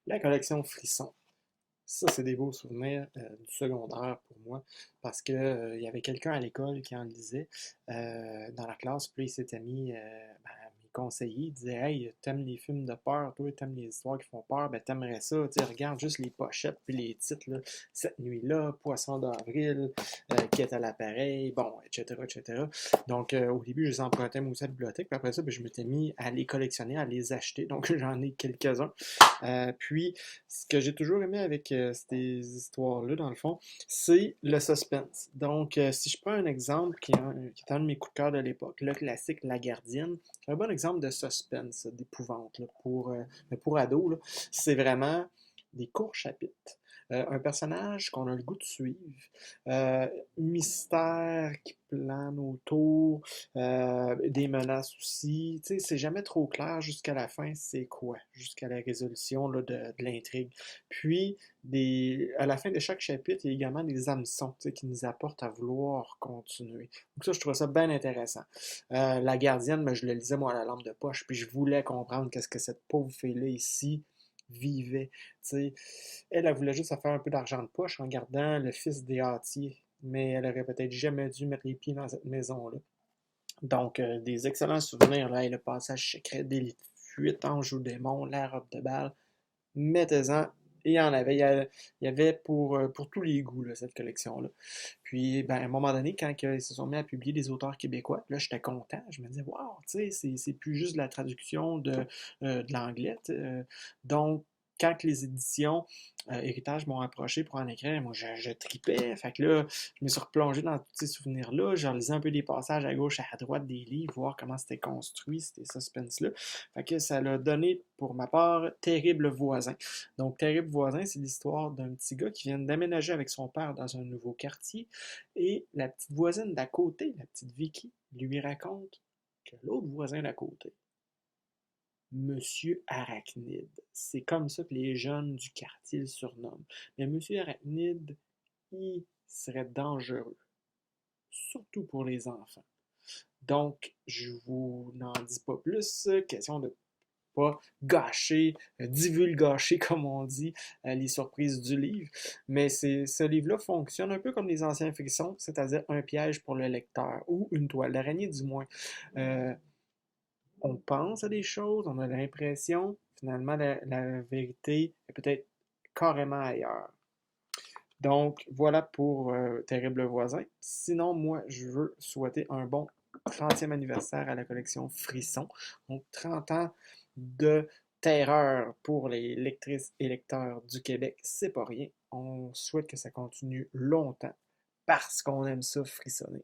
La collection Frisson. Ça, c'est des beaux souvenirs du secondaire pour moi, parce que il y avait quelqu'un à l'école qui en lisait dans la classe, puis là, il s'était mis à me conseiller, il disait Hey, t'aimes les films de peur, toi, t'aimes les histoires qui font peur, ben t'aimerais ça, tu sais, regarde juste les pochettes puis les titres, là, Cette nuit-là, Poisson d'avril, Qui est à l'appareil, bon, etc., etc. Donc, au début, je les empruntais moi aussi à la bibliothèque, puis après ça, ben, je m'étais mis à les collectionner, à les acheter, donc j'en ai quelques-uns. Puis, ce que j'ai toujours aimé avec ces histoires-là, dans le fond, c'est le suspense. Donc, si je prends un exemple qui est un de mes coups de cœur de l'époque, le classique La Gardienne, c'est un bon exemple de suspense, d'épouvante, là, mais pour ados, là. C'est vraiment des courts chapitres. Un personnage qu'on a le goût de suivre, euh, mystère qui plane autour, des menaces aussi. Tu sais, c'est jamais trop clair jusqu'à la fin, c'est quoi, jusqu'à la résolution là, de l'intrigue. Puis, à la fin de chaque chapitre, il y a également des hameçons tu sais, qui nous apportent à vouloir continuer. Donc ça, je trouve ça bien intéressant. La gardienne, ben, je le lisais moi à la lampe de poche, puis je voulais comprendre qu'est-ce que cette pauvre fille-là ici vivait. Tu sais, elle voulait juste se faire un peu d'argent de poche en gardant le fils des Hâtiers, mais elle aurait peut-être jamais dû mettre les pieds dans cette maison-là. Donc, des excellents souvenirs, là, et le passage secret, des fuites, anges ou démons, la robe de bal, mettez-en. Et il y en avait. Il y avait pour tous les goûts, là, cette collection-là. Puis, ben, à un moment donné, quand ils se sont mis à publier des auteurs québécois, là, j'étais content. Je me disais, waouh, tu sais, c'est plus juste de la traduction de l'anglais. Donc, quand les éditions Héritage m'ont approché pour en écrire, moi, je tripais. Fait que là, je me suis replongé dans tous ces souvenirs-là. J'ai relisé un peu des passages à gauche, à droite des livres, voir comment c'était construit, ces suspense-là. Fait que ça l'a donné, pour ma part, Terrible voisin. Donc, Terrible voisin, c'est l'histoire d'un petit gars qui vient d'aménager avec son père dans un nouveau quartier. Et la petite voisine d'à côté, la petite Vicky, lui raconte que l'autre voisin d'à côté, Monsieur Arachnide, c'est comme ça que les jeunes du quartier le surnomment. Mais Monsieur Arachnide, il serait dangereux, surtout pour les enfants. Donc, je vous n'en dis pas plus. Question de pas gâcher, divulgâcher, comme on dit, les surprises du livre. Mais ce livre-là fonctionne un peu comme les anciens frissons, c'est-à-dire un piège pour le lecteur, ou une toile d'araignée du moins. Euh, on pense à des choses, on a l'impression, finalement, la vérité est peut-être carrément ailleurs. Donc, voilà pour Terrible Voisin. Sinon, moi, je veux souhaiter un bon 30e anniversaire à la collection Frisson. Donc, 30 ans de terreur pour les lectrices et lecteurs du Québec. C'est pas rien. On souhaite que ça continue longtemps parce qu'on aime ça frissonner.